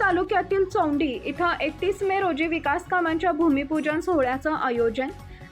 तालुक्यातील चौंडी इथं 31 मे रोजी विकास कामांच्या भूमिपूजन सोहळ्याचं आयोजन.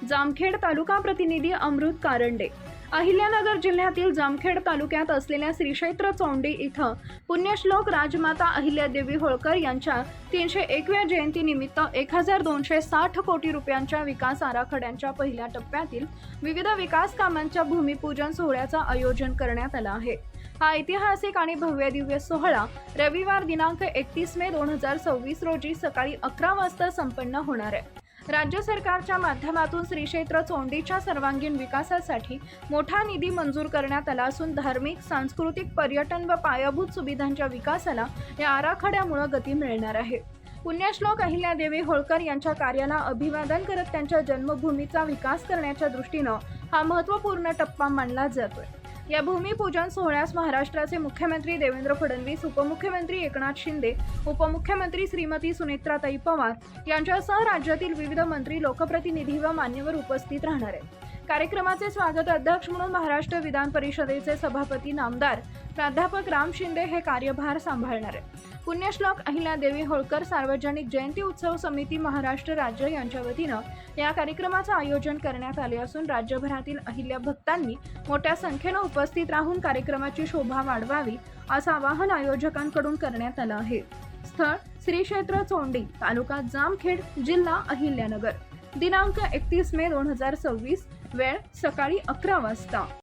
जामखेड तालुका प्रतिनिधी अमृत कारंडे. अहिल्यानगर जिल्ह्यातील जामखेड तालुक्यात असलेल्या श्री क्षेत्र चौंडी इथं पुण्यश्लोक राजमाता अहिल्यादेवी होळकर यांच्या 301व्या जयंतीनिमित्त 1260 कोटी रुपयांच्या विकास आराखड्यांच्या पहिल्या टप्प्यातील विविध विकास कामांच्या भूमिपूजन सोहळ्याचं आयोजन करण्यात आलं आहे. हा ऐतिहासिक आणि भव्य दिव्य सोहळा रविवार दिनांक 31 मे 2026 रोजी सकाळी 11 वाजता संपन्न होणार आहे. राज्य सरकारच्या माध्यमातून श्री क्षेत्र चौंडीच्या सर्वांगीण विकासासाठी मोठा निधी मंजूर करण्यात आला असून धार्मिक, सांस्कृतिक, पर्यटन व पायाभूत सुविधांच्या विकासाला या आराखड्यामुळे गती मिळणार आहे. पुण्यश्लोक अहिल्यादेवी होळकर यांच्या कार्याला अभिवादन करत त्यांच्या जन्मभूमीचा विकास करण्याच्या दृष्टीनं हा महत्त्वपूर्ण टप्पा मानला जातोय. या भूमिपूजन सोहळ्यास महाराष्ट्राचे मुख्यमंत्री देवेंद्र फडणवीस, उपमुख्यमंत्री एकनाथ शिंदे, उपमुख्यमंत्री श्रीमती सुनेत्राताई पवार यांच्यासह राज्यातील विविध मंत्री, लोकप्रतिनिधी व मान्यवर उपस्थित राहणार आहेत. कार्यक्रमाचे स्वागत अध्यक्ष म्हणून महाराष्ट्र विधान परिषदेचे सभापती नामदार प्राध्यापक राम शिंदे हे कार्यभार सांभाळणार आहेत. पुण्यश्लोक अहिल्यादेवी होळकर सार्वजनिक जयंती उत्सव समिती महाराष्ट्र राज्य यांच्या वतीनं या कार्यक्रमाचं आयोजन करण्यात आले असून राज्यभरातील अहिल्या भक्तांनी मोठ्या संख्येनं उपस्थित राहून कार्यक्रमाची शोभा वाढवावी असं आवाहन आयोजकांकडून करण्यात आलं आहे. स्थळ श्री क्षेत्र चौंडी, तालुका जामखेड, जिल्हा अहिल्यानगर. दिनांक 31 मे 2026. वेळ सकाळी 11 वाजता.